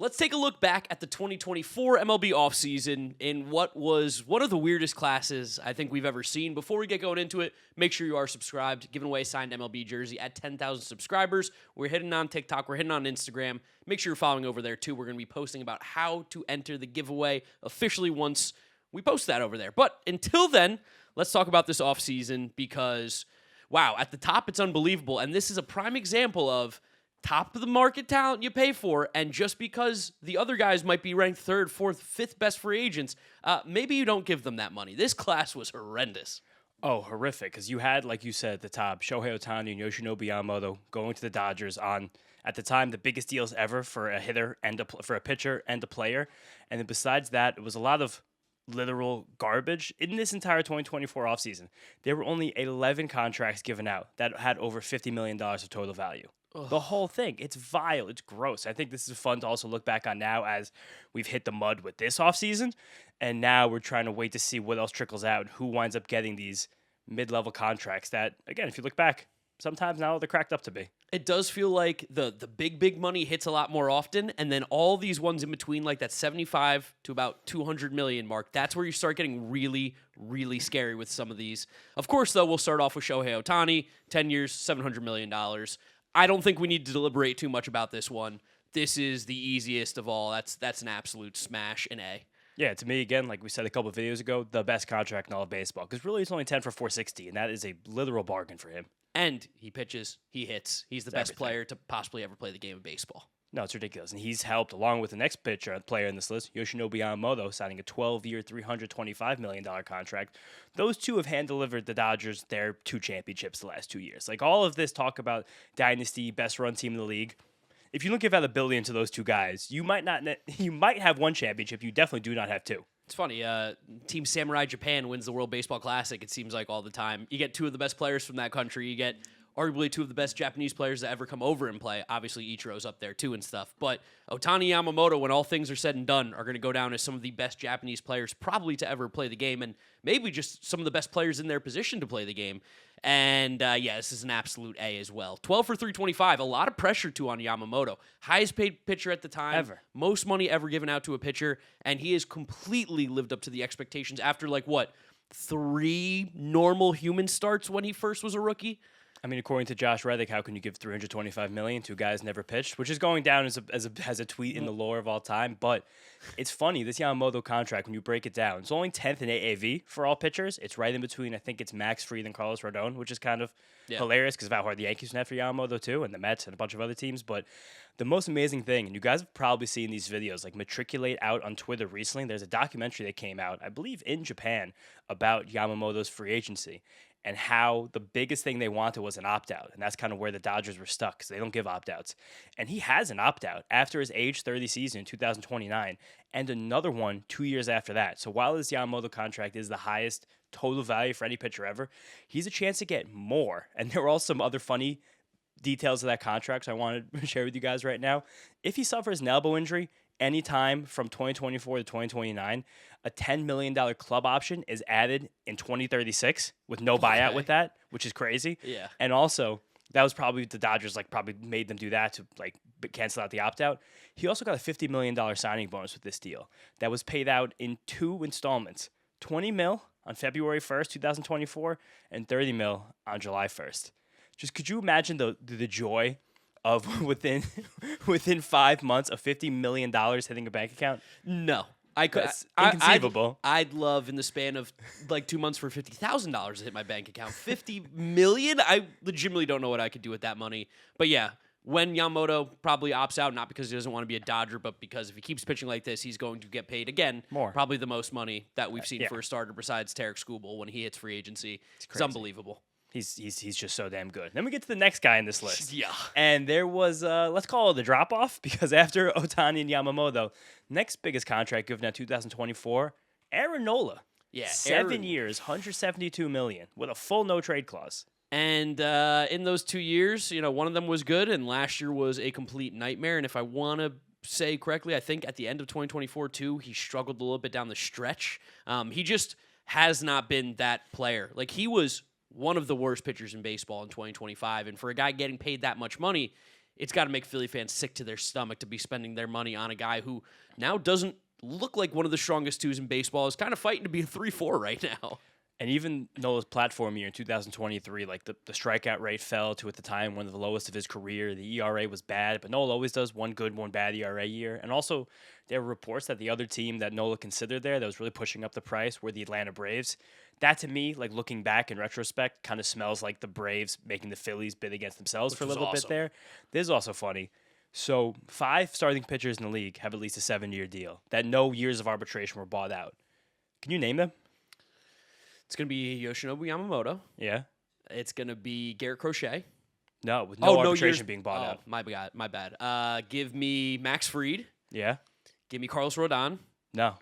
let's take a look back at the 2024 MLB offseason in what was one of the weirdest classes I think we've ever seen. Before we get going into it, make sure you are subscribed. Giving away a signed MLB jersey at 10,000 subscribers. We're hitting on TikTok. We're hitting on Instagram. Make sure you're following over there, too. We're going to be posting about how to enter the giveaway officially once we post that over there. But until then, let's talk about this offseason because, wow, at the top, it's unbelievable. And this is a prime example of top of the market talent you pay for, and just because the other guys might be ranked third, fourth, fifth best free agents, maybe you don't give them that money. This class was horrendous. Oh, horrific, because you had, like you said at the top, Shohei Ohtani and Yoshinobu Yamamoto going to the Dodgers on, at the time, the biggest deals ever for a hitter and for a pitcher and a player. And then besides that, it was a lot of literal garbage. In this entire 2024 offseason, there were only 11 contracts given out that had over $50 million of total value. The whole thing. It's vile. It's gross. I think this is fun to also look back on now as we've hit the mud with this offseason. And now we're trying to wait to see what else trickles out and who winds up getting these mid-level contracts that, again, if you look back, sometimes now they're cracked up to be. It does feel like the big money hits a lot more often, and then all these ones in between, like that 75 to about 200 million mark, that's where you start getting really, really scary with some of these. Of course, though, we'll start off with Shohei Ohtani, 10 years, $700 million. I don't think we need to deliberate too much about this one. This is the easiest of all. That's an absolute smash, an A. Yeah, to me, again, like we said a couple of videos ago, the best contract in all of baseball. Because really, it's only 10 for $460, and that is a literal bargain for him. And he pitches, he hits. He's the best player to possibly ever play the game of baseball. No, it's ridiculous. And he's helped, along with the next player in this list, Yoshinobu Yamamoto, signing a 12-year, $325 million contract. Those two have hand-delivered the Dodgers their 2 championships the last 2 years. Like, all of this talk about dynasty, best-run team in the league, if you don't give out $1 billion to those two guys, you might have 1 championship. You definitely do not have 2. It's funny. Team Samurai Japan wins the World Baseball Classic, it seems like, all the time. You get 2 of the best players from that country. You get arguably 2 of the best Japanese players that ever come over and play. Obviously, Ichiro's up there, too, and stuff. But Ohtani Yamamoto, when all things are said and done, are going to go down as some of the best Japanese players probably to ever play the game, and maybe just some of the best players in their position to play the game. And, yeah, this is an absolute A as well. 12 for 325, a lot of pressure, too, on Yamamoto. Highest paid pitcher at the time. Ever. Most money ever given out to a pitcher, and he has completely lived up to the expectations after, 3 normal human starts when he first was a rookie? I mean, according to Josh Reddick, how can you give $325 million to guys never pitched? Which is going down as a tweet in the lore of all time. But it's funny, this Yamamoto contract, when you break it down, it's only 10th in AAV for all pitchers. It's right in between, I think it's Max Fried and Carlos Rodon, which is kind of hilarious because of how hard the Yankees went for Yamamoto too, and the Mets and a bunch of other teams. But the most amazing thing, and you guys have probably seen these videos, like Matriculate out on Twitter recently. There's a documentary that came out, I believe in Japan, about Yamamoto's free agency. And how the biggest thing they wanted was an opt-out. And that's kind of where the Dodgers were stuck because they don't give opt-outs. And he has an opt-out after his age 30 season in 2029 and another one 2 years after that. So while his Yamamoto contract is the highest total value for any pitcher ever, he's a chance to get more. And there are also some other funny details of that contract so I want to share with you guys right now. If he suffers an elbow injury anytime from 2024 to 2029, a $10 million club option is added in 2036 with no buyout with that, which is crazy. Yeah. And also, that was probably the Dodgers probably made them do that to cancel out the opt-out. He also got a $50 million signing bonus with this deal that was paid out in 2 installments, $20 million on February 1st, 2024, and $30 million on July 1st. Just could you imagine the joy of within 5 months of $50 million hitting a bank account? No. I could. That's inconceivable. I'd love in the span of 2 months for $50,000 to hit my bank account. $50 million? I legitimately don't know what I could do with that money. But yeah, when Yamamoto probably opts out, not because he doesn't want to be a Dodger, but because if he keeps pitching like this, he's going to get paid again. More. Probably the most money that we've seen for a starter besides Tarek Skubal when he hits free agency. It's unbelievable. He's just so damn good. Then we get to the next guy in this list. Yeah. And there was, let's call it a drop-off, because after Ohtani and Yamamoto, next biggest contract given out 2024, Aaron Nola. Yeah. 7 years, $172 million, with a full no-trade clause. And in those 2 years, one of them was good, and last year was a complete nightmare. And if I want to say correctly, I think at the end of 2024, too, he struggled a little bit down the stretch. He just has not been that player. He was one of the worst pitchers in baseball in 2025. And for a guy getting paid that much money, it's got to make Philly fans sick to their stomach to be spending their money on a guy who now doesn't look like one of the strongest twos in baseball, is kind of fighting to be a 3-4 right now. And even Nola's platform year in 2023, like the strikeout rate fell to, at the time, one of the lowest of his career. The ERA was bad, but Nola always does one good, one bad ERA year. And also, there were reports that the other team that Nola considered there that was really pushing up the price were the Atlanta Braves. That, to me, like looking back in retrospect, kind of smells like the Braves making the Phillies bid against themselves for a little bit there. This is also funny. So 5 starting pitchers in the league have at least a 7-year deal that no years of arbitration were bought out. Can you name them? It's going to be Yoshinobu Yamamoto. Yeah. It's going to be Garrett Crochet. No, with no arbitration being bought out. My bad. Give me Max Fried. Yeah. Give me Carlos Rodon. No.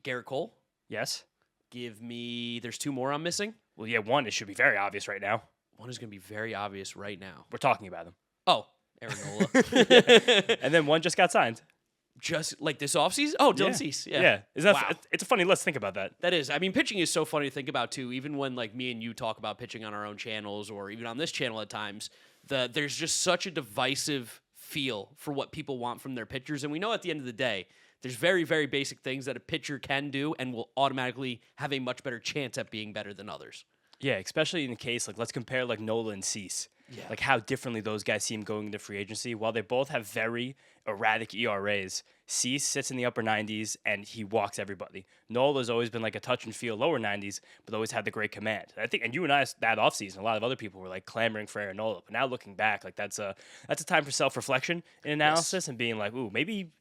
Garrett Cole. Yes. Give me, there's 2 more I'm missing. Well, yeah, one, it should be very obvious right now. One is going to be very obvious right now. We're talking about him. Oh, Aaron Nola. And then one just got signed. Just like this offseason? Oh, Dylan Cease. Yeah. Wow. It's a funny, let's think about that. That is. I mean, pitching is so funny to think about, too. Even when, like, me and you talk about pitching on our own channels or even on this channel at times, there's just such a divisive feel for what people want from their pitchers. And we know at the end of the day, there's very, very basic things that a pitcher can do and will automatically have a much better chance at being better than others. Yeah, especially in the case, like, let's compare, like, Nola and Cease. Yeah. Like, how differently those guys seem going into free agency. While they both have very erratic ERAs, Cease sits in the upper 90s, and he walks everybody. Nola's always been, like, a touch and feel lower 90s, but always had the great command. I think, and you and I, that offseason, a lot of other people were, like, clamoring for Aaron Nola. But now looking back, like, that's a time for self-reflection and analysis and being like, ooh, maybe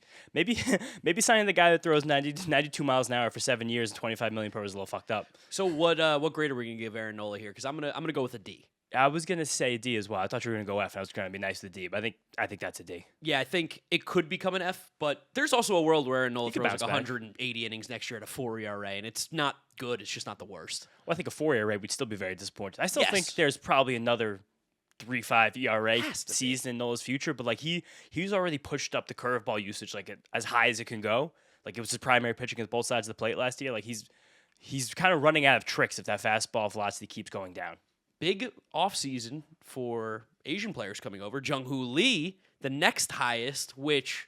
signing the guy that throws 92 miles an hour for 7 years and $25 million per is a little fucked up. So what grade are we going to give Aaron Nola here? Because I'm gonna go with a D. I was gonna say D as well. I thought you were gonna go F. I was gonna be nice to D, but I think that's a D. Yeah, I think it could become an F, but there's also a world where Aaron Nola throws like back. 180 innings next year at a 4 ERA, and it's not good. It's just not the worst. Well, I think a 4 ERA would still be very disappointed. I still think there's probably another 3.5 ERA season in Nola's future, but like he's already pushed up the curveball usage like as high as it can go. Like it was his primary pitch against both sides of the plate last year. Like he's kind of running out of tricks if that fastball velocity keeps going down. Big offseason for Asian players coming over. Jung-Hoo Lee, the next highest, which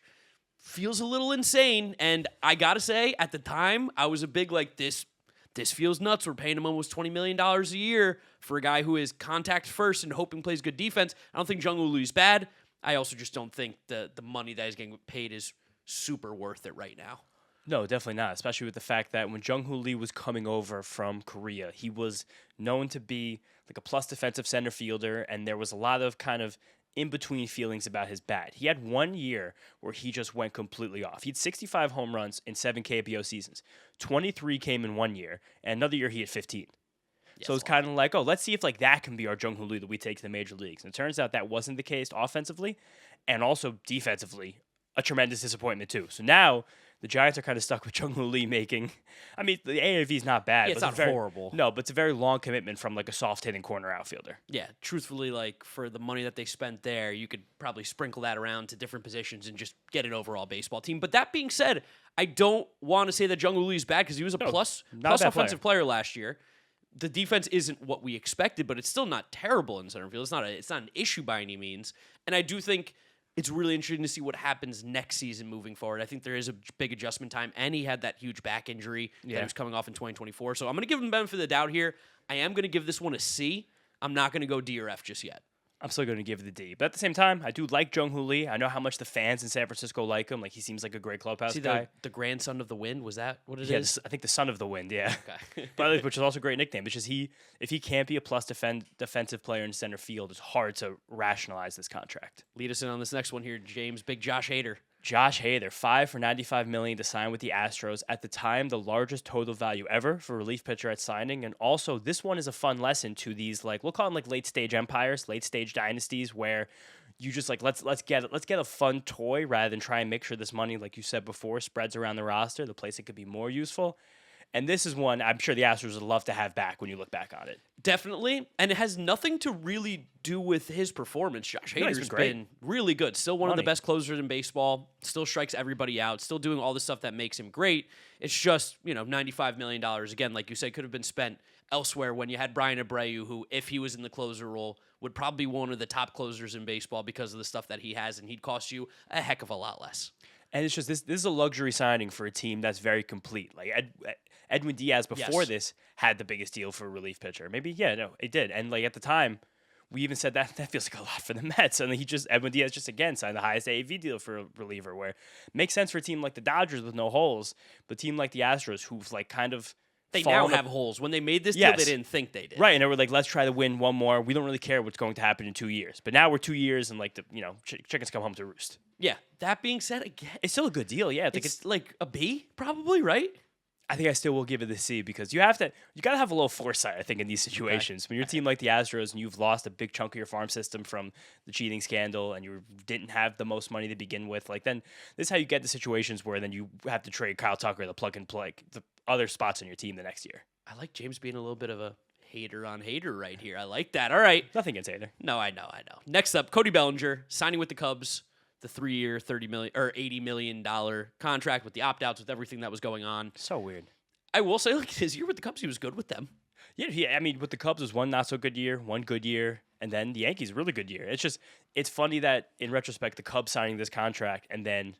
feels a little insane. And I got to say, at the time, I was a big like, this feels nuts. We're paying him almost $20 million a year for a guy who is contact first and hoping plays good defense. I don't think Jung-Hoo Lee's bad. I also just don't think the money that he's getting paid is super worth it right now. No, definitely not, especially with the fact that when Jung-Hoo Lee was coming over from Korea, he was known to be like a plus defensive center fielder, and there was a lot of kind of in-between feelings about his bat. He had 1 year where he just went completely off. He had 65 home runs in 7 KBO seasons. 23 came in 1 year, and another year he had 15. Yes, so it's kind of like, oh, let's see if like that can be our Jung-Hoo Lee that we take to the major leagues. And it turns out that wasn't the case offensively, and also defensively, a tremendous disappointment too. So now the Giants are kind of stuck with Jung-Hoo Lee making. I mean, the AAV is not bad. Yeah, it's not horrible. No, but it's a very long commitment from like a soft-hitting corner outfielder. Yeah, truthfully, like for the money that they spent there, you could probably sprinkle that around to different positions and just get an overall baseball team. But that being said, I don't want to say that Jung-Hoo Lee is bad because he was a plus offensive player last year. The defense isn't what we expected, but it's still not terrible in center field. It's not an issue by any means. And I do think it's really interesting to see what happens next season moving forward. I think there is a big adjustment time, and he had that huge back injury that was coming off in 2024. So I'm going to give him the benefit of the doubt here. I am going to give this one a C. I'm not going to go D or F just yet. I'm still going to give it the D. But at the same time, I do like Jung-Hoo Lee. I know how much the fans in San Francisco like him. Like, he seems like a great clubhouse guy. The grandson of the wind? Was that what it is? I think the son of the wind, yeah. Okay. But which is also a great nickname. It's just if he can't be a plus defensive player in center field, it's hard to rationalize this contract. Lead us in on this next one here, James. Big Josh Hader. Josh Hader, 5 for $95 million to sign with the Astros. At the time, the largest total value ever for a relief pitcher at signing. And also, this one is a fun lesson to these, like, we'll call them like late stage empires, late stage dynasties, where you just like let's get a fun toy rather than try and make sure this money, like you said before, spreads around the roster, the place it could be more useful. And this is one I'm sure the Astros would love to have back when you look back on it. Definitely. And it has nothing to really do with his performance. Josh Hader's been really good. Still one of the best closers in baseball. Still strikes everybody out. Still doing all the stuff that makes him great. It's just, $95 million. Again, like you said, could have been spent elsewhere when you had Brian Abreu, who, if he was in the closer role, would probably be one of the top closers in baseball because of the stuff that he has, and he'd cost you a heck of a lot less. And it's just this is a luxury signing for a team that's very complete. Like Edwin Diaz before this had the biggest deal for a relief pitcher. Maybe, it did. And like at the time, we even said that feels like a lot for the Mets. And Edwin Diaz just again signed the highest AAV deal for a reliever, where it makes sense for a team like the Dodgers with no holes, but a team like the Astros who've like kind of they now have holes. When they made this deal, they didn't think they did. Right, and they were like, let's try to win one more. We don't really care what's going to happen in 2 years. But now we're 2 years and like chickens come home to roost. Yeah. That being said, again, it's still a good deal. Yeah, it's like a B, probably, right? I think I still will give it a C because you got to have a little foresight, I think, in these situations. When you're a team like the Astros and you've lost a big chunk of your farm system from the cheating scandal and you didn't have the most money to begin with, like then this is how you get the situations where then you have to trade Kyle Tucker, the plug and play, the other spots on your team the next year. I like James being a little bit of a hater on hater right here. I like that. All right. Nothing against hater. No, I know. Next up, Cody Bellinger signing with the Cubs. The 3-year, $30 million or $80 million contract with the opt-outs, with everything that was going on. So weird. I will say, like, his year with the Cubs, he was good with them. Yeah, with the Cubs was one not so good year, one good year, and then the Yankees really good year. It's funny that in retrospect, the Cubs signing this contract and then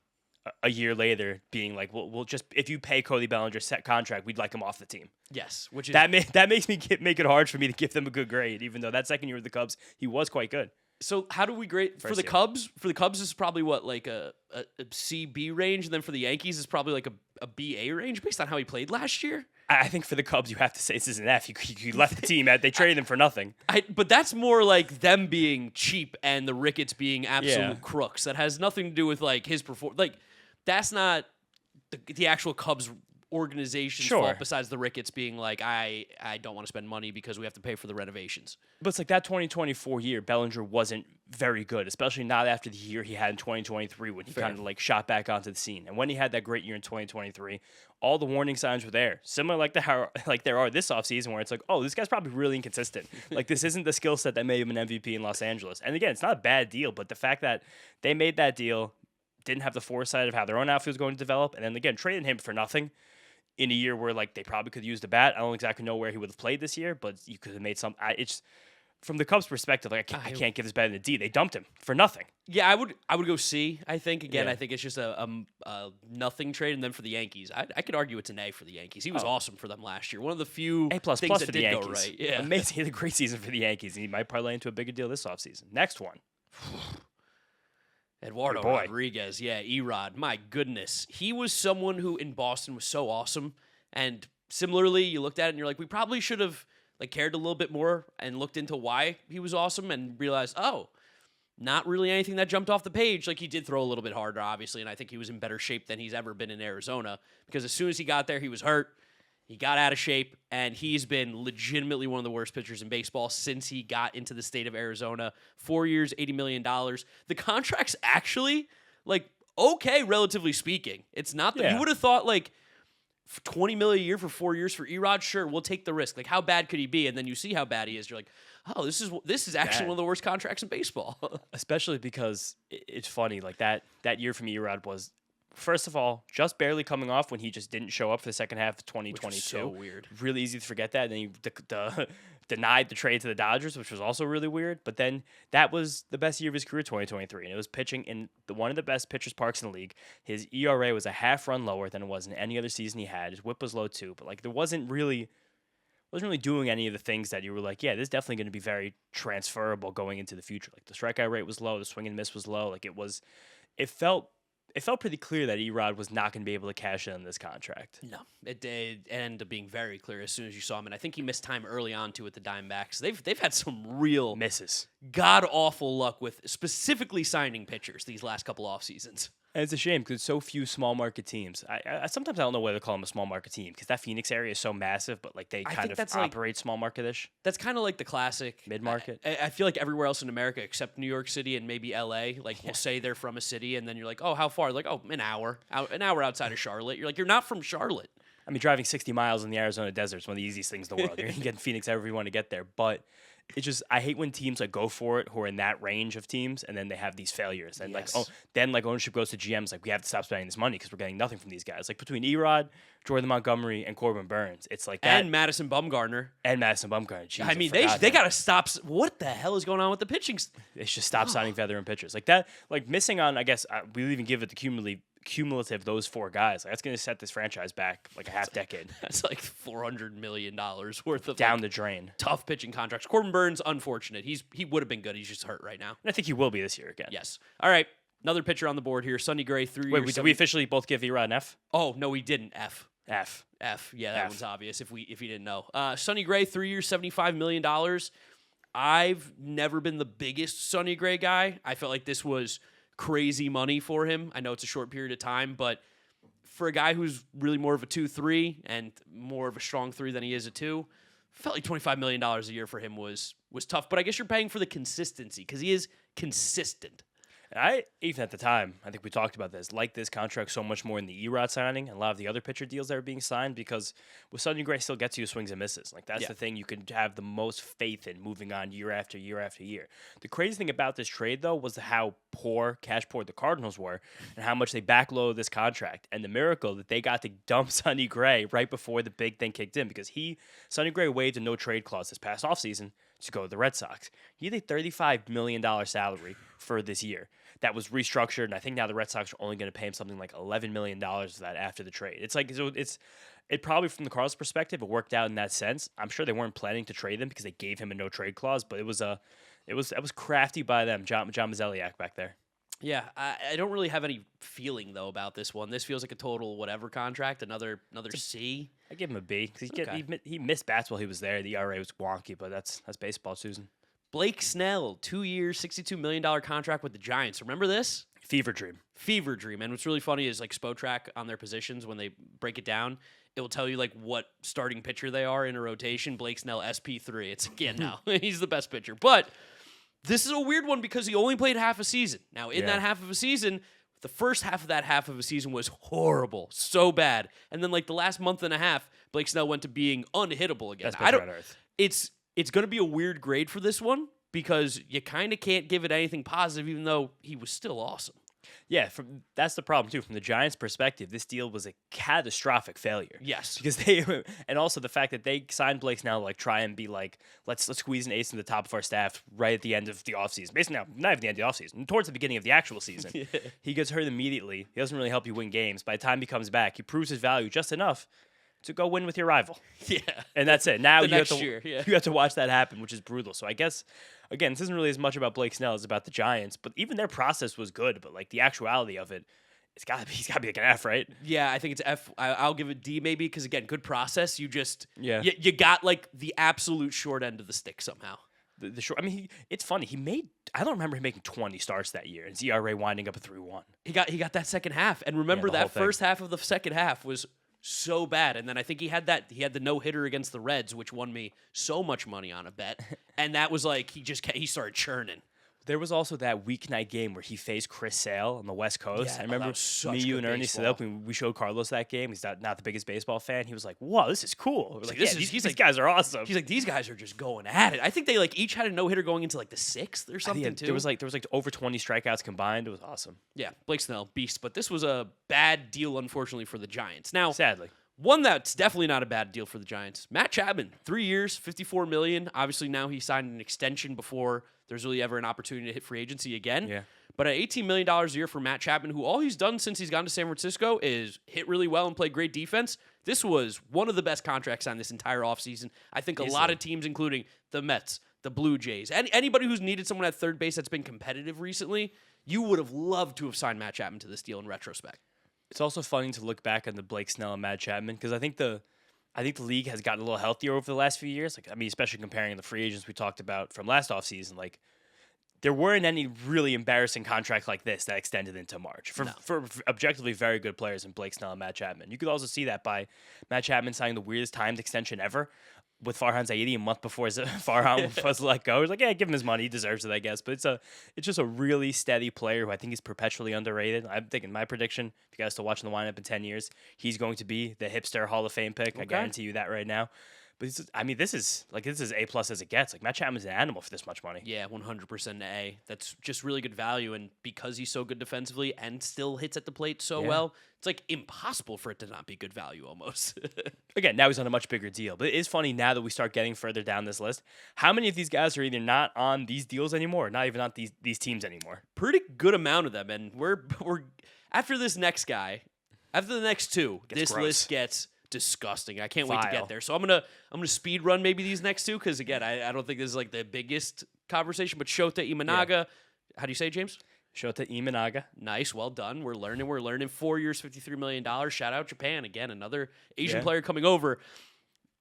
a year later being like, we'll just if you pay Cody Bellinger set contract, we'd like him off the team. Yes, which is that makes me make it hard for me to give them a good grade, even though that second year with the Cubs he was quite good. So how do we grade for the Cubs? For the Cubs, this is probably what, like a CB range, and then for the Yankees, is probably like a BA range based on how he played last year. I think for the Cubs, you have to say this is an F. You left the team. They traded him for nothing. But that's more like them being cheap and the Ricketts being absolute crooks. That has nothing to do with like his performance. Like that's not the actual Cubs organization's fault, besides the Ricketts being like, I don't want to spend money because we have to pay for the renovations. But it's like that 2024 year, Bellinger wasn't very good, especially not after the year he had in 2023 when he kind of like shot back onto the scene. And when he had that great year in 2023, all the warning signs were there. Similar like there are this offseason where it's like, oh, this guy's probably really inconsistent. Like this isn't the skill set that made him an MVP in Los Angeles. And again, it's not a bad deal, but the fact that they made that deal, didn't have the foresight of how their own outfield was going to develop, and then again, traded him for nothing in a year where like they probably could use the bat. I don't exactly know where he would have played this year, but you could have made some. It's from the Cubs' perspective. Like I can't give this better than a D. They dumped him for nothing. Yeah, I would go C. I think again. I think it's just a nothing trade, and then for the Yankees, I could argue it's an A for the Yankees. He was awesome for them last year. One of the few A plus things that for did the Yankees. go right. Yeah, amazing. He had a great season for the Yankees, and he might parlay into a bigger deal this offseason. Next one. Eduardo Rodriguez, Erod. My goodness. He was someone who in Boston was so awesome. And similarly, you looked at it and you're like, we probably should have like cared a little bit more and looked into why he was awesome and realized, not really anything that jumped off the page. Like he did throw a little bit harder, obviously, and I think he was in better shape than he's ever been in Arizona because as soon as he got there, he was hurt. He got out of shape, and he's been legitimately one of the worst pitchers in baseball since he got into the state of Arizona. 4 years, $80 million. The contract's actually, like, okay, relatively speaking. It's not that you would have thought, like, $20 million a year for 4 years for Erod? Sure, we'll take the risk. Like, how bad could he be? And then you see how bad he is. You're like, oh, this is actually one of the worst contracts in baseball. Especially because it's funny. Like, that year from Erod was, first of all, just barely coming off when he just didn't show up for the second half of 2022. So weird. Really easy to forget that. And then he denied the trade to the Dodgers, which was also really weird. But then that was the best year of his career, 2023. And it was pitching in one of the best pitchers' parks in the league. His ERA was a half run lower than it was in any other season he had. His whip was low too. But like there wasn't really doing any of the things that you were like, yeah, this is definitely going to be very transferable going into the future. Like the strikeout rate was low, the swing and miss was low. Like it felt pretty clear that Erod was not going to be able to cash in on this contract. No, it ended up being very clear as soon as you saw him, and I think he missed time early on too with the Diamondbacks. They've had some real misses, god awful luck with specifically signing pitchers these last couple off seasons. And it's a shame because so few small market teams. I sometimes I don't know whether to call them a small market team because that Phoenix area is so massive, but like they kind of operate small market-ish. That's kind of like the classic mid-market. I feel like everywhere else in America except New York City and maybe LA, like will say they're from a city, and then you're like, oh, how far? Like, oh, an hour outside of Charlotte. You're like, you're not from Charlotte. I mean, driving 60 miles in the Arizona desert is one of the easiest things in the world. You're going to get in Phoenix every you want to get there. But it's just, I hate when teams like go for it who are in that range of teams and then they have these failures. And then ownership goes to GMs like, we have to stop spending this money because we're getting nothing from these guys. Like between Erod, Jordan Montgomery, and Corbin Burns, it's like that. And Madison Bumgarner. Jeez, I mean, they got to stop. What the hell is going on with the pitching? They should stop signing veteran pitchers. Like that, like missing on, I guess, we'll even give it the cumulative those 4 guys. Like, that's going to set this franchise back like a half decade. That's like $400 million worth of down the drain. Tough pitching contracts. Corbin Burns, unfortunate. He would have been good. He's just hurt right now. And I think he will be this year again. Yes. All right. Another pitcher on the board here. Sonny Gray, 3 years. Wait, did we officially both give Erod an F? Oh, no, we didn't. F. Yeah, that F. one's obvious if you didn't know. Sonny Gray, 3 years, $75 million. I've never been the biggest Sonny Gray guy. I felt like this was crazy money for him. I know it's a short period of time, but for a guy who's really more of a 2-3 and more of a strong 3 than he is a 2, felt like $25 million a year for him was tough. But I guess you're paying for the consistency because he is consistent. And I, even at the time, I think we talked about this, like this contract so much more in the Erod signing and a lot of the other pitcher deals that are being signed because with Sonny Gray still gets you swings and misses. Like that's the thing you can have the most faith in moving on year after year after year. The crazy thing about this trade, though, was how cash poor the Cardinals were and how much they backloaded this contract and the miracle that they got to dump Sonny Gray right before the big thing kicked in because Sonny Gray waived a no-trade clause this past offseason to go to the Red Sox. He had a $35 million salary for this year. That was restructured, and I think now the Red Sox are only going to pay him something like $11 million for that after the trade. It's like it probably from the Cardinals' perspective, it worked out in that sense. I'm sure they weren't planning to trade him because they gave him a no trade clause, but it was crafty by them, John Mozeliak back there. Yeah, I don't really have any feeling though about this one. This feels like a total whatever contract, another C. I give him a B because he missed bats while he was there. The ERA was wonky, but that's baseball, Susan. Blake Snell, 2 years, $62 million contract with the Giants. Remember this? Fever dream. And what's really funny is like Spotrac on their positions, when they break it down, it will tell you like what starting pitcher they are in a rotation. Blake Snell, SP3. It's again now. He's the best pitcher. But this is a weird one because he only played half a season. Now, in that half of a season, the first half of that half of a season was horrible. So bad. And then like the last month and a half, Blake Snell went to being unhittable again. Best pitcher on earth. It's going to be a weird grade for this one because you kind of can't give it anything positive, even though he was still awesome. Yeah, that's the problem too. From the Giants' perspective, this deal was a catastrophic failure. Yes, because and also the fact that they signed Blake Snell to like try and be like, let's squeeze an ace in the top of our staff right at the end of the offseason. Basically, not even the end of the offseason, towards the beginning of the actual season. He gets hurt immediately. He doesn't really help you win games. By the time he comes back, he proves his value just enough to go win with your rival. Yeah. And that's it. Now you have to watch that happen, which is brutal. So I guess, again, this isn't really as much about Blake Snell as about the Giants, but even their process was good. But like the actuality of it, he's got to be like an F, right? Yeah, I think it's F. I'll give it D maybe because, again, good process. You just, you got like the absolute short end of the stick somehow. The short, I mean, it's funny. I don't remember him making 20 starts that year and ERA winding up at 3.1. He got that second half. And remember that first half of the second half was so bad. And then I think he had the no-hitter against the Reds, which won me so much money on a bet. And that was like he started churning. There was also that weeknight game where he faced Chris Sale on the West Coast. Yeah, I remember me, you, and Ernie stood up and we showed Carlos that game. He's not the biggest baseball fan. He was like, "Whoa, this is cool." We're like, these guys are awesome. He's like, these guys are just going at it. I think they like each had a no-hitter going into like the 6th or something too. There was like over 20 strikeouts combined. It was awesome. Yeah, Blake Snell, beast. But this was a bad deal, unfortunately, for the Giants. Now, sadly. One that's definitely not a bad deal for the Giants. Matt Chapman, 3 years, $54 million. Obviously, now he signed an extension before there's really ever an opportunity to hit free agency again. Yeah. But at $18 million a year for Matt Chapman, who all he's done since he's gone to San Francisco is hit really well and play great defense. This was one of the best contracts on this entire offseason. I think a lot of teams, including the Mets, the Blue Jays, anybody who's needed someone at third base that's been competitive recently, you would have loved to have signed Matt Chapman to this deal in retrospect. It's also funny to look back on the Blake Snell and Matt Chapman because I think the league has gotten a little healthier over the last few years. Like, I mean, especially comparing the free agents we talked about from last offseason. Like, there weren't any really embarrassing contracts like this that extended into March for objectively very good players in Blake Snell and Matt Chapman. You could also see that by Matt Chapman signing the weirdest timed extension ever. with Farhan Zaidi a month before Farhan was supposed to let go. It was like, yeah, give him his money. He deserves it, I guess. But it's just a really steady player who I think is perpetually underrated. I'm thinking my prediction, if you guys still watching the lineup in 10 years, he's going to be the hipster Hall of Fame pick. I guarantee you that right now. But this is A+ as it gets. Like, Matt Chapman's an animal for this much money. Yeah, 100% A. That's just really good value, and because he's so good defensively and still hits at the plate so well, it's like impossible for it to not be good value almost. Again, now he's on a much bigger deal. But it is funny now that we start getting further down this list, how many of these guys are either not on these deals anymore, or not even on these teams anymore? Pretty good amount of them, and we're after this next guy, after the next two, this gross. list gets disgusting. I can't wait to get there. So I'm gonna speed run maybe these next two because again, I don't think this is like the biggest conversation. But Shota Imanaga, how do you say it, James? Shota Imanaga. Nice, well done. We're learning. 4 years, $53 million. Shout out Japan again, another Asian player coming over.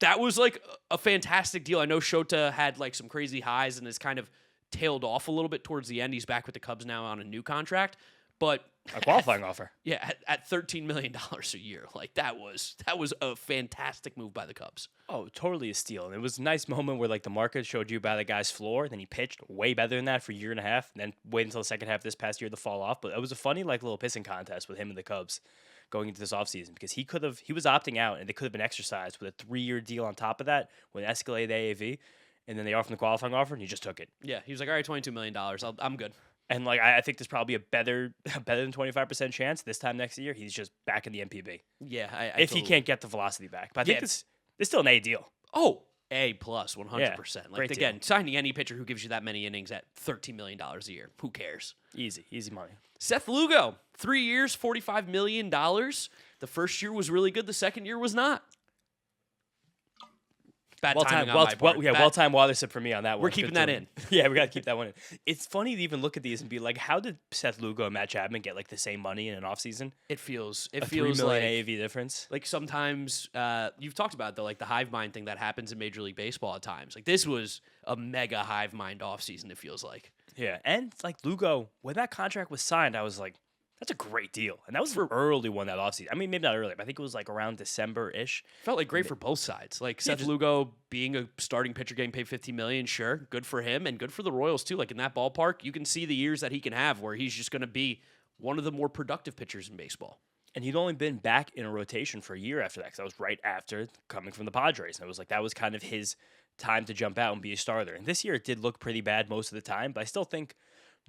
That was like a fantastic deal. I know Shota had like some crazy highs and has kind of tailed off a little bit towards the end. He's back with the Cubs now on a new contract, but a qualifying offer. Yeah, at $13 million a year. Like that was a fantastic move by the Cubs. Oh, totally a steal. And it was a nice moment where like the market showed you about the guy's floor. Then he pitched way better than that for a year and a half. And then waited until the second half this past year to fall off. But it was a funny like little pissing contest with him and the Cubs going into this offseason because he was opting out and they could have been exercised with a 3-year deal on top of that with an escalated AAV. And then they offered him the qualifying offer and he just took it. Yeah, he was like, all right, $22 million. I'm good. And like I think there's probably a better than 25% chance this time next year he's just back in the MPB. Yeah, if he can't get the velocity back. But I think this is still an A deal. Oh, A+, 100%. Yeah, like again, signing any pitcher who gives you that many innings at $13 million a year, who cares? Easy money. Seth Lugo, 3 years, $45 million. The first year was really good. The second year was not. Bad timing on my part. Well-timed Watersip for me on that one. We're keeping that in. Yeah, we got to keep that one in. It's funny to even look at these and be like, how did Seth Lugo and Matt Chapman get like the same money in an offseason? It feels $3 million like AAV difference. Like sometimes you've talked about the hive mind thing that happens in Major League Baseball at times. Like this was a mega hive mind offseason, it feels like. Yeah, and like Lugo, when that contract was signed, I was like, that's a great deal. And that was for early one that offseason. I mean, maybe not early, but I think it was like around December-ish. Felt like great for both sides. Like Seth Lugo being a starting pitcher getting paid $50 million, sure, good for him and good for the Royals too. Like in that ballpark, you can see the years that he can have where he's just going to be one of the more productive pitchers in baseball. And he'd only been back in a rotation for a year after that because that was right after coming from the Padres. And it was like that was kind of his time to jump out and be a starter. And this year it did look pretty bad most of the time, but I still think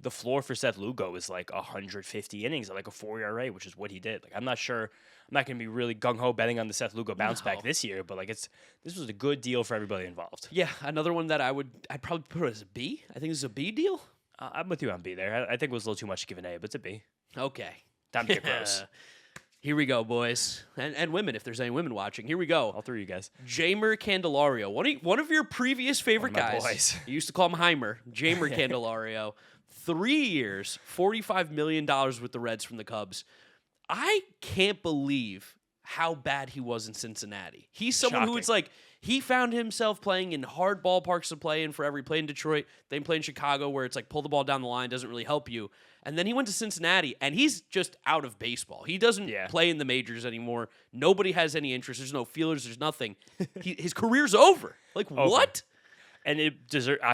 the floor for Seth Lugo is like 150 innings at like a 4 ERA, which is what he did. Like I'm not going to be really gung-ho betting on the Seth Lugo bounce back this year, but like this was a good deal for everybody involved. Yeah, another one that I'd probably put as a B. I think this is a B deal. I'm with you on B there. I think it was a little too much to give an A, but it's a B. Okay. Time to get gross. Here we go, boys. And women, if there's any women watching. Here we go. All three of you guys. Jeimer Candelario. One of your previous favorite guys. Boys. You used to call him Heimer. Jeimer Candelario. 3 years, $45 million with the Reds from the Cubs. I can't believe how bad he was in Cincinnati. He's someone who it's like, he found himself playing in hard ballparks to play in forever. He played in Detroit, then played in Chicago where it's like pull the ball down the line, doesn't really help you. And then he went to Cincinnati, and he's just out of baseball. He doesn't play in the majors anymore. Nobody has any interest. There's no feelers. There's nothing. His career's over. Like, what? And it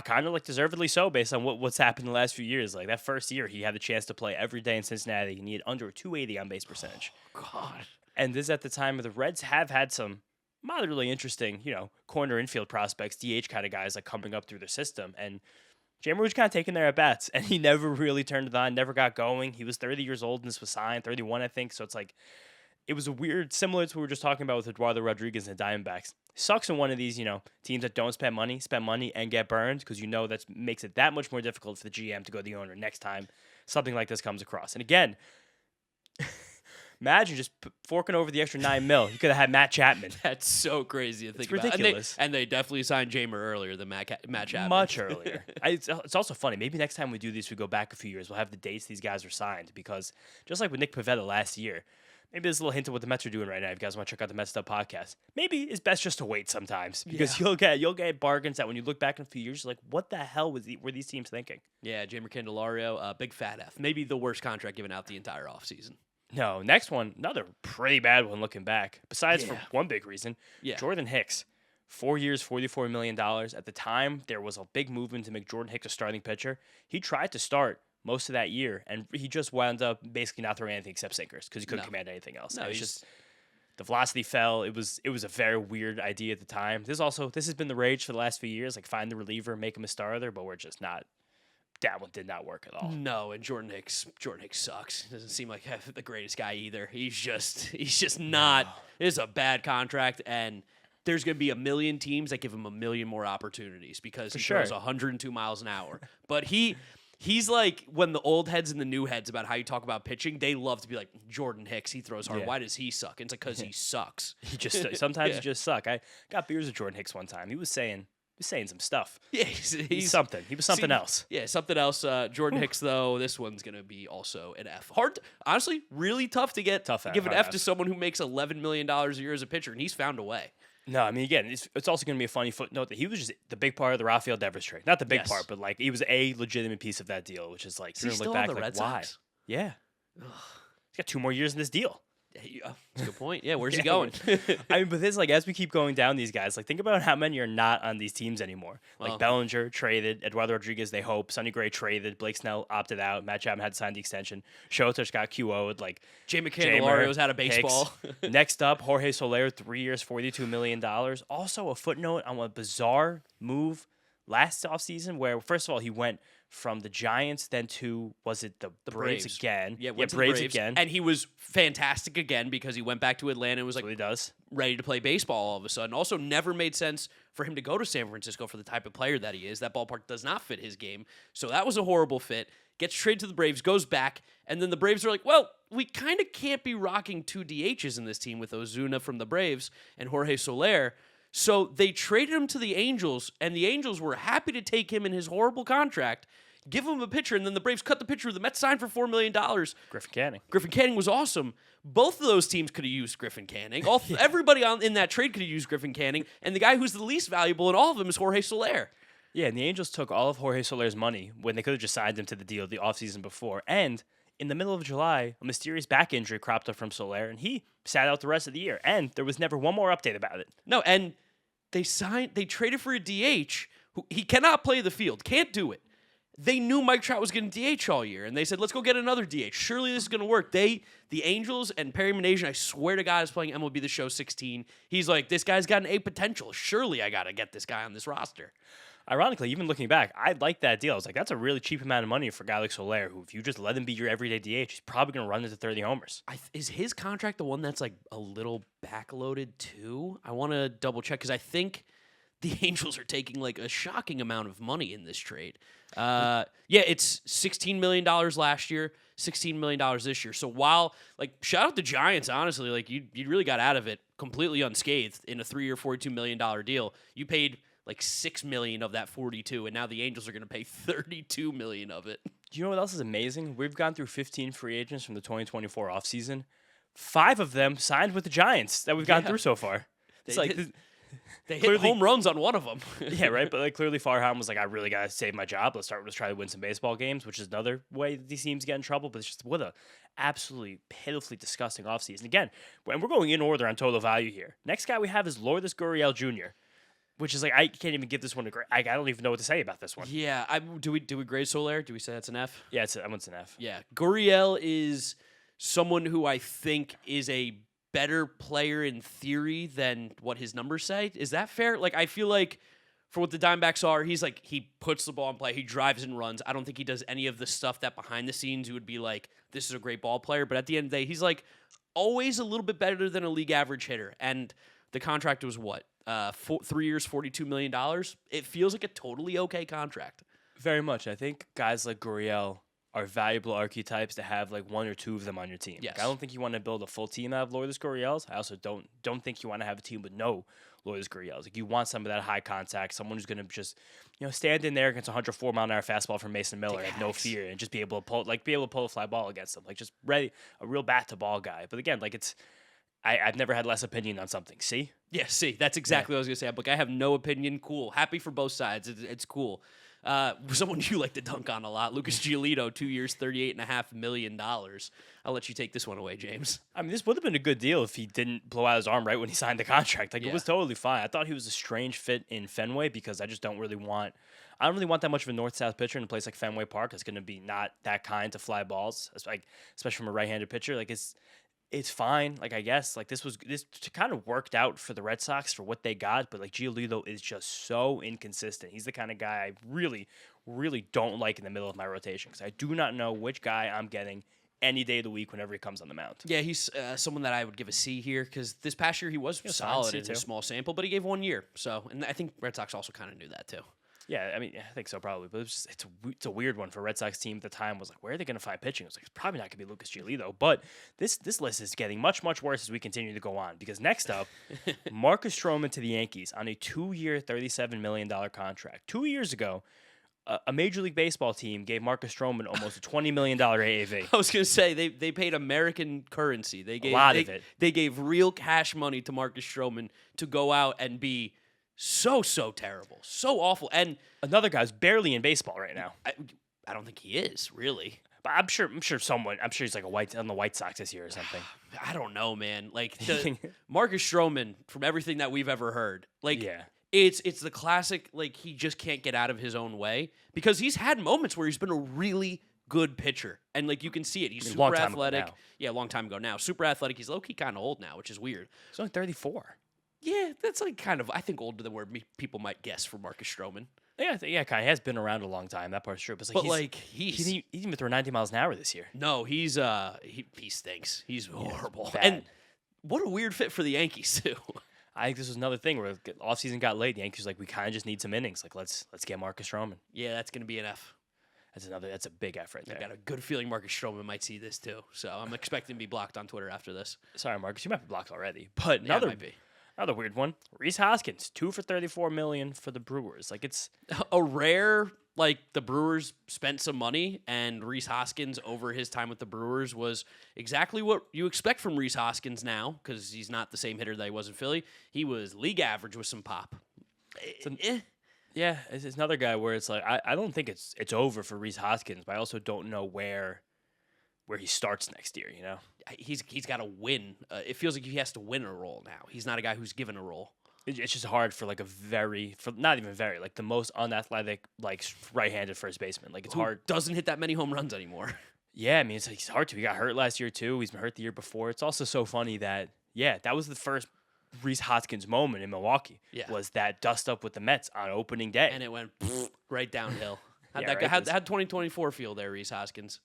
kind of like deservedly so based on what's happened the last few years. Like that first year, he had the chance to play every day in Cincinnati, and he had under a 280 on base percentage. Oh, God. And this at the time where the Reds have had some moderately interesting, corner infield prospects, DH kind of guys like coming up through the system. And Jeimer was kind of taking their at-bats, and he never really turned it on, never got going. He was 30 years old, and this was signed, 31, I think. So it's like, it was a weird, similar to what we were just talking about with Eduardo Rodriguez and the Diamondbacks. Sucks in one of these, teams that don't spend money and get burned because that makes it that much more difficult for the GM to go to the owner next time something like this comes across. And again, imagine just forking over the extra $9 million. You could have had Matt Chapman. That's so crazy to think about. It's ridiculous. And they definitely signed Jeimer earlier than Matt Chapman. Much earlier. It's also funny. Maybe next time we do this, we go back a few years. We'll have the dates these guys are signed because just like with Nick Pivetta last year, maybe there's a little hint of what the Mets are doing right now. If you guys want to check out the Mets Stuff podcast, maybe it's best just to wait sometimes because you'll get bargains that when you look back in a few years, you're like, what the hell were these teams thinking? Yeah, Jeimer Candelario, big fat F. Maybe the worst contract given out the entire offseason. No, next one, another pretty bad one looking back. Besides for one big reason, Jordan Hicks. 4 years, $44 million. At the time, there was a big movement to make Jordan Hicks a starting pitcher. He tried to start most of that year, and he just wound up basically not throwing anything except sinkers because he couldn't command anything else. No, it's just the velocity fell. It was a very weird idea at the time. This has been the rage for the last few years. Like, find the reliever, make him a starter, but we're just not. That one did not work at all. No, and Jordan Hicks sucks. Doesn't seem like the greatest guy either. He's just not. It is a bad contract, and there's going to be a million teams that give him a million more opportunities because he throws 102 miles an hour. But he's like when the old heads and the new heads about how you talk about pitching, they love to be like, Jordan Hicks, he throws hard. Yeah. Why does he suck? And it's like because he sucks. Sometimes he just suck. I got beers with Jordan Hicks one time. He was saying some stuff. Yeah, he's something. He was something else. Yeah, something else. Jordan Hicks, though, this one's going to be also an F. Hard, honestly, really tough to get. Give an F to someone who makes $11 million a year as a pitcher, and he's found a way. No, I mean, again, it's also going to be a funny footnote that he was just the big part of the Rafael Devers trade. Not the big part, but like he was a legitimate piece of that deal, which is like, you're going to look back like, why? Yeah. He's got 2 more years in this deal. That's a good point. Yeah, where's he going? I mean, but this, like, as we keep going down these guys, like, think about how many are not on these teams anymore. Like, Bellinger traded, Eduardo Rodriguez, they hope, Sonny Gray traded, Blake Snell opted out, Matt Chapman had to sign the extension, Shota got QO'd, like, Candelario's out of baseball. Next up, Jorge Soler, 3 years, $42 million. Also, a footnote on a bizarre move last offseason where, first of all, he went from the Giants, then to, was it the Braves again? Yeah, Braves again. And he was fantastic again because he went back to Atlanta and was ready to play baseball all of a sudden. Also, never made sense for him to go to San Francisco for the type of player that he is. That ballpark does not fit his game. So that was a horrible fit. Gets traded to the Braves, goes back, and then the Braves are like, well, we kind of can't be rocking 2 DHs in this team with Ozuna from the Braves and Jorge Soler. So they traded him to the Angels, and the Angels were happy to take him in his horrible contract, give him a pitcher, and then the Braves cut the pitcher. The Mets signed for $4 million. Griffin Canning was awesome. Both of those teams could have used Griffin Canning. Everybody in that trade could have used Griffin Canning, and the guy who's the least valuable in all of them is Jorge Soler. Yeah, and the Angels took all of Jorge Soler's money when they could have just signed him to the deal the offseason before. And in the middle of July, a mysterious back injury cropped up from Soler, and he sat out the rest of the year. And there was never one more update about it. No, and they traded for a DH who he cannot play the field, can't do it. They knew Mike Trout was getting DH all year, and they said, let's go get another DH. Surely this is going to work. The Angels and Perry Minasian, I swear to God, is playing MLB The Show 16. He's like, this guy's got an A potential. Surely I got to get this guy on this roster. Ironically, even looking back, I like that deal. I was like, that's a really cheap amount of money for a guy like Soler, who if you just let him be your everyday DH, he's probably going to run into 30 homers. Is his contract the one that's like a little backloaded too? I want to double check because I think the Angels are taking like a shocking amount of money in this trade. Yeah, it's $16 million last year, $16 million this year. So while, like, shout out the Giants, honestly, like you really got out of it completely unscathed in a 3-year, $42 million deal. You paid like $6 million of that 42, and now the Angels are going to pay $32 million of it. Do you know what else is amazing? We've gone through 15 free agents from the 2024 offseason. 5 of them signed with the Giants that we've gone through so far. They hit home runs on one of them. Yeah, right. But like clearly Farhan was like, I really got to save my job. Let's try to win some baseball games, which is another way that these teams get in trouble. But it's just what a absolutely pitifully disgusting offseason. Again, when we're going in order on total value here, next guy we have is Lourdes Gurriel Jr., which is like, I can't even give this one a grade. I don't even know what to say about this one. Yeah. Do we grade Soler? Do we say that's an F? Yeah, it's an F. Yeah. Gurriel is someone who I think is a better player in theory than what his numbers say. Is that fair? Like, I feel like for what the Diamondbacks are, he's like, he puts the ball in play, he drives and runs. I don't think he does any of the stuff that behind the scenes you would be like, this is a great ball player. But at the end of the day, he's like always a little bit better than a league average hitter. And the contract was what? 3 years, $42 million. It feels like a totally okay contract. Very much. I think guys like Gurriel are valuable archetypes to have like 1 or 2 of them on your team. Yes. Like, I don't think you want to build a full team out of Lourdes Gurriels. I also don't think you want to have a team with no Lourdes Gurriels. Like, you want some of that high contact, someone who's going to just, stand in there against a 104-mile-an-hour fastball from Mason Miller and have no fear and just be able to pull a fly ball against them. Like, just ready, a real bat to ball guy. But again, like, I've never had less opinion on something. See? Yeah, see, that's exactly what I was going to say. Like, I have no opinion. Cool. Happy for both sides. It's cool. Someone you like to dunk on a lot, Lucas Giolito, 2 years, $38.5 million. I'll let you take this one away, James. I mean, this would have been a good deal if he didn't blow out his arm right when he signed the contract. Like, it was totally fine. I thought he was a strange fit in Fenway because I don't really want that much of a north-south pitcher in a place like Fenway Park. It's going to be not that kind to fly balls, especially from a right-handed pitcher. Like, it's fine. Like, I guess, like, this kind of worked out for the Red Sox for what they got, but like Giolito is just so inconsistent. He's the kind of guy I really, really don't like in the middle of my rotation because I do not know which guy I'm getting any day of the week whenever he comes on the mound. Yeah, he's someone that I would give a C here because this past year he was solid in a small sample, but he gave 1 year. So, and I think Red Sox also kind of knew that too. Yeah, I mean, I think so probably, but it's a weird one for a Red Sox team at the time. Was like, where are they going to find pitching? It was like, it's probably not going to be Lucas Giolito, but this list is getting much, much worse as we continue to go on because next up, Marcus Stroman to the Yankees on a 2-year, $37 million contract. 2 years ago, a Major League Baseball team gave Marcus Stroman almost a $20 million AAV. I was going to say, they paid American currency. They gave a lot of it. They gave real cash money to Marcus Stroman to go out and be so terrible, so awful. And another guy's barely in baseball right now. I don't think he is, really. But I'm sure he's like on the White Sox this year or something. I don't know, man. Like Marcus Stroman, from everything that we've ever heard, like it's the classic, like he just can't get out of his own way because he's had moments where he's been a really good pitcher. And like you can see it. He's super athletic. Yeah, a long time ago now. Super athletic. He's low-key kind of old now, which is weird. He's only 34. Yeah, that's like kind of, I think, older than where people might guess for Marcus Stroman. Yeah, kind of. He has been around a long time. That part's true. But he didn't even throw 90 miles an hour this year. No, he stinks. He's horrible. And what a weird fit for the Yankees too. I think this was another thing where the offseason got late. The Yankees were like, we kind of just need some innings. Like, let's get Marcus Stroman. Yeah, that's going to be an F. That's a big effort there. I got a good feeling Marcus Stroman might see this too. So I'm expecting to be blocked on Twitter after this. Sorry, Marcus, you might be blocked already. But another weird one. Reese Hoskins, 2 for $34 million for the Brewers. Like, it's a rare, like, the Brewers spent some money, and Reese Hoskins over his time with the Brewers was exactly what you expect from Reese Hoskins now, because he's not the same hitter that he was in Philly. He was league average with some pop. Yeah, it's another guy where it's like I don't think it's over for Reese Hoskins, but I also don't know where he starts next year, you know? He's got to win. It feels like he has to win a role now. He's not a guy who's given a role. It's just hard for like not even like the most unathletic, like right-handed first baseman. Like it's hard. Doesn't hit that many home runs anymore. Yeah, I mean, it's hard to. He got hurt last year too. He's been hurt the year before. It's also so funny that, that was the first Reese Hoskins moment in Milwaukee. Yeah. Was that dust up with the Mets on opening day. And it went right downhill. Had 2024 feel there, Reese Hoskins.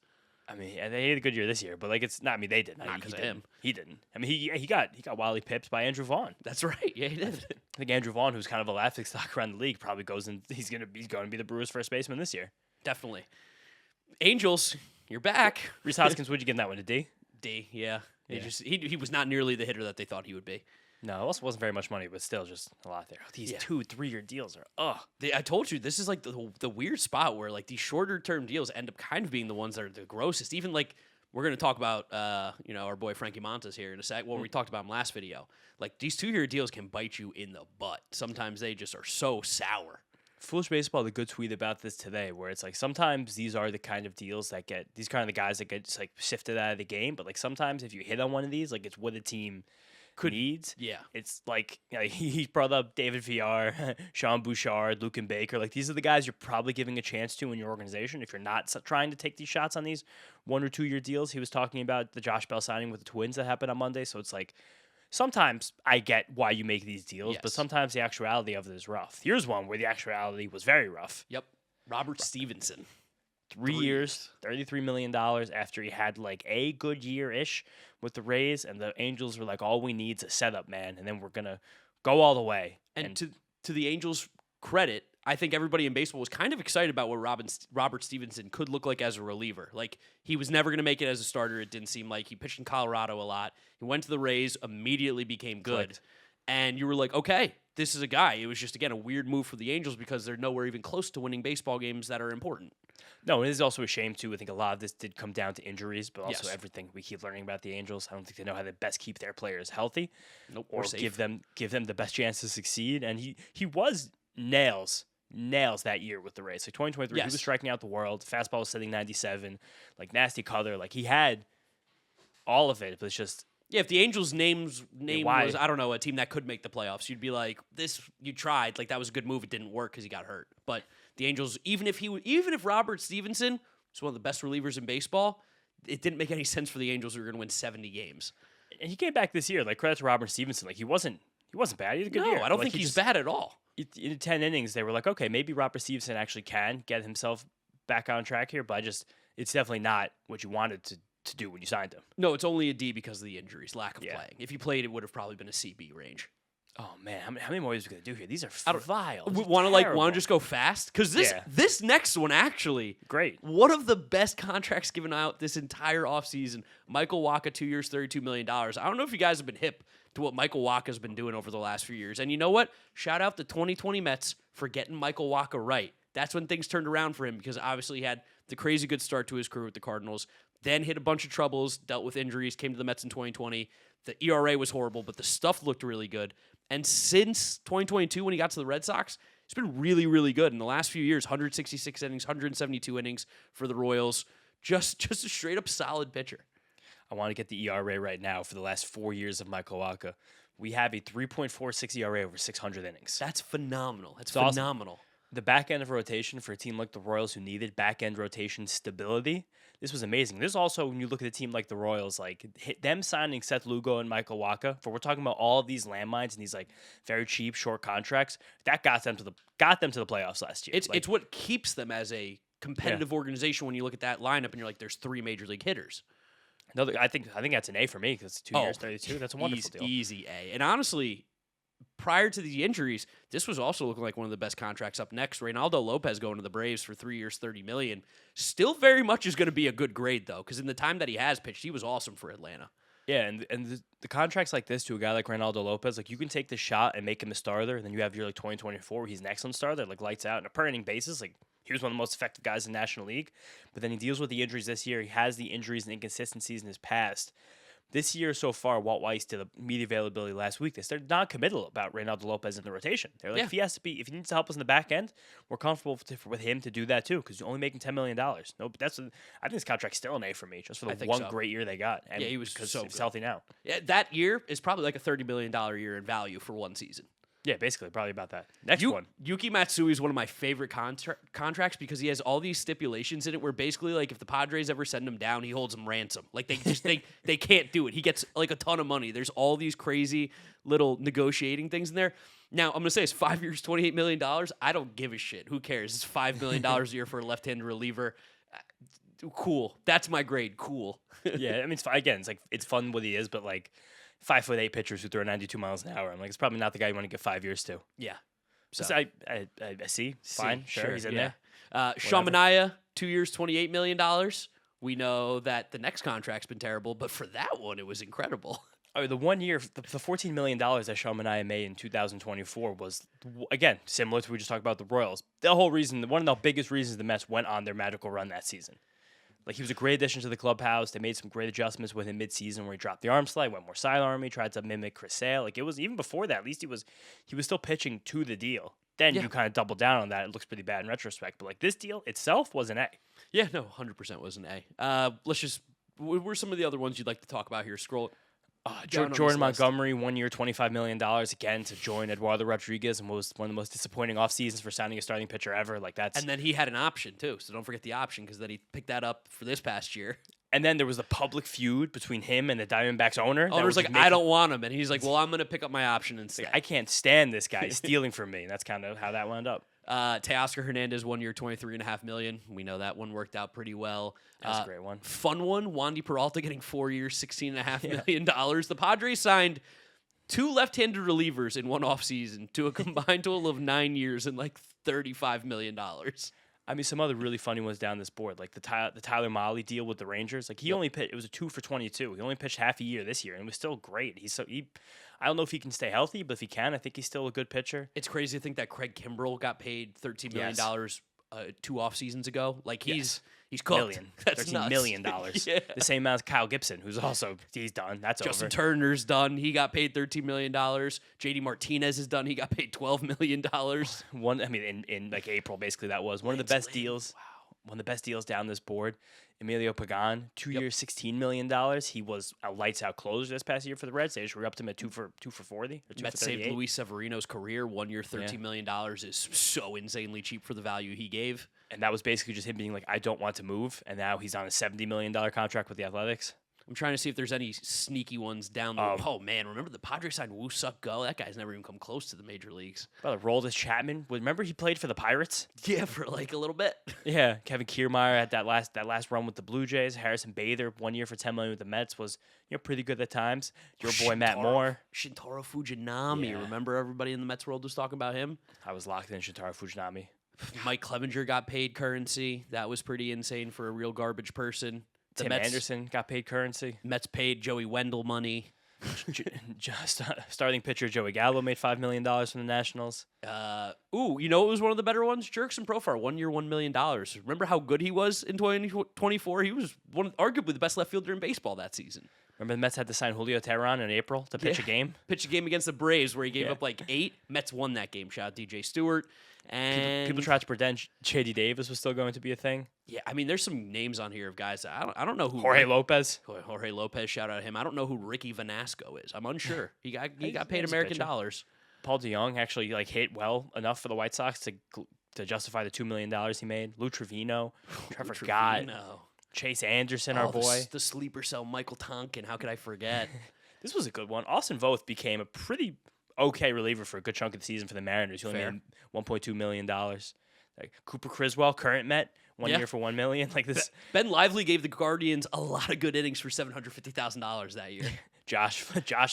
I mean, they had a good year this year, but like it's not. I mean, they did not because of him. He didn't. I mean, he got wildly pipped by Andrew Vaughn. That's right. Yeah, he did. I think Andrew Vaughn, who's kind of a laughingstock around the league, probably goes in. He's going to be the Brewers' first baseman this year. Definitely. Angels, you're back. Reese Hoskins, would you give that one a D? D. Yeah. He was not nearly the hitter that they thought he would be. No, it also wasn't very much money, but still just a lot there. These 2-3-year deals are, I told you, this is like the weird spot where like these shorter term deals end up kind of being the ones that are the grossest. Even like we're going to talk about, our boy Frankie Montas here in a sec. Well, we talked about him last video. Like these 2-year deals can bite you in the butt. Sometimes they just are so sour. Foolish Baseball had a good tweet about this today where it's like sometimes these are the kind of deals that these kind of the guys that get just like sifted out of the game. But like sometimes if you hit on one of these, like it's what a team needs. Yeah. It's like, he brought up David Villar, Sean Bouchard, Luke and Baker. Like these are the guys you're probably giving a chance to in your organization if you're not trying to take these shots on these 1 or 2 year deals. He was talking about the Josh Bell signing with the Twins that happened on Monday. So it's like sometimes I get why you make these deals, but sometimes the actuality of it is rough. Here's one where the actuality was very rough. Yep. Robert Stevenson. 3 years, $33 million after he had like a good year-ish with the Rays, and the Angels were like, all we need is a setup, man, and then we're going to go all the way. And to the Angels' credit, I think everybody in baseball was kind of excited about what Robert Stevenson could look like as a reliever. Like, he was never going to make it as a starter, it didn't seem like. He pitched in Colorado a lot. He went to the Rays, immediately became good. Clicked. And you were like, okay, this is a guy. It was just, again, a weird move for the Angels because they're nowhere even close to winning baseball games that are important. No, it is also a shame, too. I think a lot of this did come down to injuries, but also everything we keep learning about the Angels. I don't think they know how to best keep their players healthy or give them the best chance to succeed. And he was nails nails that year with the Rays. Like 2023, he Yes. was striking out the world. Fastball was sitting 97, like nasty color. Like he had all of it, but it's just Yeah, if the Angels' name why? was, I don't know, a team that could make the playoffs, you'd be like, you tried, like that was a good move. It didn't work because he got hurt. But the Angels, even if Robert Stevenson was one of the best relievers in baseball, it didn't make any sense for the Angels who were going to win 70 games. and he came back this year. Like credit to Robert Stevenson. Like he wasn't bad. He had a good year. No, I don't Like, think he he's just- bad at all. In 10 innings, they were like, okay, maybe Robert Stevenson actually can get himself back on track here, but it's definitely not what you wanted to do when you signed him. No, it's only a D because of the injuries, lack of Yeah. playing. If you played, it would have probably been a CB range. Oh man, how many more are we gonna do here? These are vile. Want to just go fast? Because this next one actually Great. one of the best contracts given out this entire offseason. Michael Wacha, 2 years, $32 million. I don't know if you guys have been hip to what Michael Wacha's been doing over the last few years. And you know what? Shout out the 2020 Mets for getting Michael Wacha right. That's when things turned around for him because obviously he had the crazy good start to his career with the Cardinals, then hit a bunch of troubles, dealt with injuries, came to the Mets in 2020. The ERA was horrible, but the stuff looked really good. And since 2022, when he got to the Red Sox, he's been really, really good. In the last few years, 166 innings, 172 innings for the Royals. Just a straight-up solid pitcher. I want to get the ERA right now for the last 4 years of Michael Wacha. We have a 3.46 ERA over 600 innings. That's phenomenal. That's awesome. phenomenal. The back end of rotation for a team like the Royals who needed back end rotation stability, this was amazing. This also, when you look at a team like the Royals, like them signing Seth Lugo and Michael Wacha, for we're talking about all of these landmines and these like very cheap short contracts, that got them to the playoffs last year. It's what keeps them as a competitive organization when you look at that lineup and you're like, there's 3 major league hitters. I think that's an A for me because it's 2 years, 32. That's a wonderful deal. Easy A. And honestly, prior to the injuries, this was also looking like one of the best contracts up next. Reynaldo Lopez going to the Braves for 3 years, $30 million. Still very much is going to be a good grade, though, because in the time that he has pitched, he was awesome for Atlanta. Yeah, and the contracts like this to a guy like Reynaldo Lopez, like you can take the shot and make him a starter, and then you have your like 2024 where he's an excellent starter, like lights out on a per inning basis. Like he was one of the most effective guys in the National League, but then he deals with the injuries this year. He has the injuries and inconsistencies in his past. This year so far, Walt Weiss did a media availability last week. They're non-committal about Reynaldo Lopez in the rotation. They're like, if he needs to help us in the back end, we're comfortable with him to do that too, because you're only making $10 million. No, but I think this contract's still an A for me, just for the one great year they got. And he was because so he's good. healthy now. Yeah, that year is probably like a $30 million year in value for one season. Yeah, basically, probably about that. Next one. Yuki Matsui is one of my favorite contracts because he has all these stipulations in it where basically, like, if the Padres ever send him down, he holds them ransom. Like, they can't do it. He gets, like, a ton of money. There's all these crazy little negotiating things in there. Now, I'm going to say it's 5 years, $28 million. I don't give a shit. Who cares? It's $5 million a year for a left-handed reliever. Cool. That's my grade. Cool. Yeah, I mean, it's fun what he is, but, like, 5'8" pitchers who throw 92 miles an hour. I'm like, it's probably not the guy you want to give 5 years to. Yeah. So I see. Fine. Sure. He's in there. Sean Manaea, 2 years, $28 million. We know that the next contract's been terrible, but for that one, it was incredible. The 1 year, the $14 million that Sean Manaea made in 2024 was, again, similar to we just talked about the Royals. The whole reason, one of the biggest reasons the Mets went on their magical run that season. Like, he was a great addition to the clubhouse. They made some great adjustments with him mid-season where he dropped the arm slide, went more sidearm. He tried to mimic Chris Sale. Like, it was, even before that, at least he was still pitching to the deal. Then you kind of double down on that. It looks pretty bad in retrospect. But, like, this deal itself was an A. Yeah, no, 100% was an A. Let's just, what were some of the other ones you'd like to talk about here? Scroll Jordan Montgomery, 1 year, $25 million, again, to join Eduardo Rodriguez, and was one of the most disappointing off seasons for signing a starting pitcher ever. Like, that's... And then he had an option, too, so don't forget the option, because then he picked that up for this past year. And then there was the public feud between him and the Diamondbacks owner. Owner's like, I don't want him. And he's like, well, I'm going to pick up my option instead. I can't stand this guy stealing from me. And that's kind of how that wound up. Teoscar Hernandez, 1 year, $23.5 million. We know that one worked out pretty well. That's a great one. Fun one, Wandy Peralta getting 4 years, $16.5 million. The Padres signed 2 left-handed relievers in one offseason to a combined total of 9 years and like $35 million. I mean, some other really funny ones down this board, like the Tyler Mahle deal with the Rangers. Like, he only pitched, it was a 2 for 22. He only pitched half a year this year, and it was still great. I don't know if he can stay healthy, but if he can, I think he's still a good pitcher. It's crazy to think that Craig Kimbrell got paid $13 million 2 off seasons ago. Like he's cooked. Million. That's $13 nuts. million. Yeah. The same amount as Kyle Gibson, who's also he's done. That's Justin over. Turner's done. He got paid $13 million. JD Martinez is done. He got paid $12 million. In like April, basically that was one of the best deals. Wow. One of the best deals down this board. Emilio Pagan, 2 years, $16 million. He was a lights out closer this past year for the Reds. They just re-upped him at 2 for 40 or 2 Mets for 38. saved Luis Severino's career. 1 year, $13 million is so insanely cheap for the value he gave. And that was basically just him being like, I don't want to move. And now he's on a $70 million contract with the Athletics. I'm trying to see if there's any sneaky ones down the oh, man. Remember the Padres signed Woo Suk Go? That guy's never even come close to the major leagues. Brother, Roldis Chapman. Remember he played for the Pirates? Yeah, for like a little bit. Yeah. Kevin Kiermaier had that last run with the Blue Jays. Harrison Bader, 1 year for $10 million with the Mets, was pretty good at times. Your boy Matt Moore. Shintaro Fujinami. Yeah. Remember everybody in the Mets world was talking about him? I was locked in Shintaro Fujinami. Mike Clevenger got paid currency. That was pretty insane for a real garbage person. Tim Anderson got paid currency. Mets paid Joey Wendell money. Starting pitcher Joey Gallo made $5 million from the Nationals. You know what was one of the better ones? Jurickson Profar, 1 year, $1 million. Remember how good he was in 2024? He was arguably the best left fielder in baseball that season. Remember the Mets had to sign Julio Teheran in April to pitch a game? Pitch a game against the Braves where he gave up like 8. Mets won that game. Shout out DJ Stewart. And people tried to pretend J.D. Davis was still going to be a thing. Yeah, I mean, there's some names on here of guys. I don't know who. Jorge Lopez. Jorge Lopez, shout out to him. I don't know who Ricky Vanasco is. I'm unsure. He got paid American dollars. Paul DeJong actually hit well enough for the White Sox to justify the $2 million he made. Lou Trevino, Trevor Gott, Chase Anderson, our boy. The sleeper cell, Michael Tonkin. How could I forget? This was a good one. Austin Voth became a pretty okay reliever for a good chunk of the season for the Mariners. He only made $1.2 million. Like Cooper Criswell, current Met, 1 year for $1 million. Like this. Ben Lively gave the Guardians a lot of good innings for $750,000 that year. Josh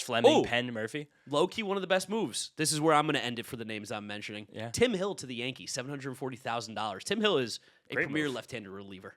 Fleming, Penn Murphy. Low key, one of the best moves. This is where I'm going to end it for the names I'm mentioning. Yeah. Tim Hill to the Yankees, $740,000. Tim Hill is a premier move. left-handed reliever.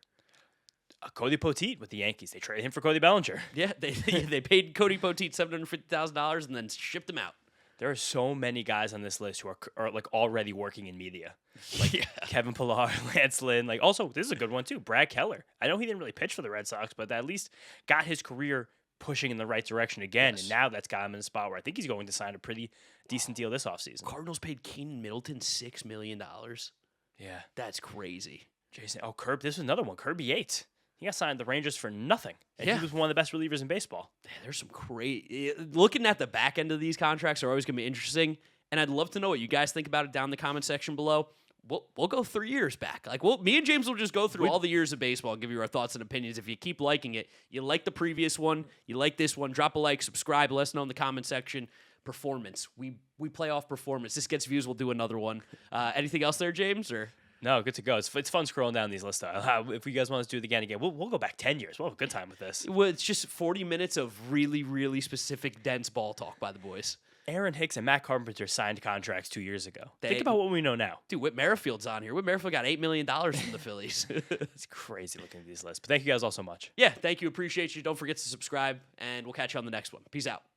Cody Poteet with the Yankees. They traded him for Cody Bellinger. Yeah, they paid Cody Poteet $750,000 and then shipped him out. There are so many guys on this list who are like already working in media. Like Kevin Pillar, Lance Lynn. Like also, this is a good one too. Brad Keller. I know he didn't really pitch for the Red Sox, but at least got his career pushing in the right direction again. And now that's got him in a spot where I think he's going to sign a pretty decent deal this offseason. Cardinals paid Keenan Middleton $6 million. Yeah. That's crazy. Jason, this was another one. Kirby Yates. He got signed to the Rangers for nothing. And he was one of the best relievers in baseball. There's some looking at the back end of these contracts are always going to be interesting. And I'd love to know what you guys think about it down in the comment section below. We'll go 3 years back. Like me and James will just go through all the years of baseball and give you our thoughts and opinions. If you keep liking it, you like the previous one, you like this one, drop a like, subscribe, let us know in the comment section. Performance. We play off performance. This gets views, we'll do another one. Anything else there, James? Or no, good to go. It's fun scrolling down these lists. If you guys want us to do it again, we'll go back 10 years. We'll have a good time with this. Well, it's just 40 minutes of really, really specific, dense ball talk by the boys. Aaron Hicks and Matt Carpenter signed contracts 2 years ago. Think about what we know now. Dude, Whit Merrifield's on here. Whit Merrifield got $8 million from the Phillies. It's crazy looking at these lists. But thank you guys all so much. Yeah, thank you. Appreciate you. Don't forget to subscribe, and we'll catch you on the next one. Peace out.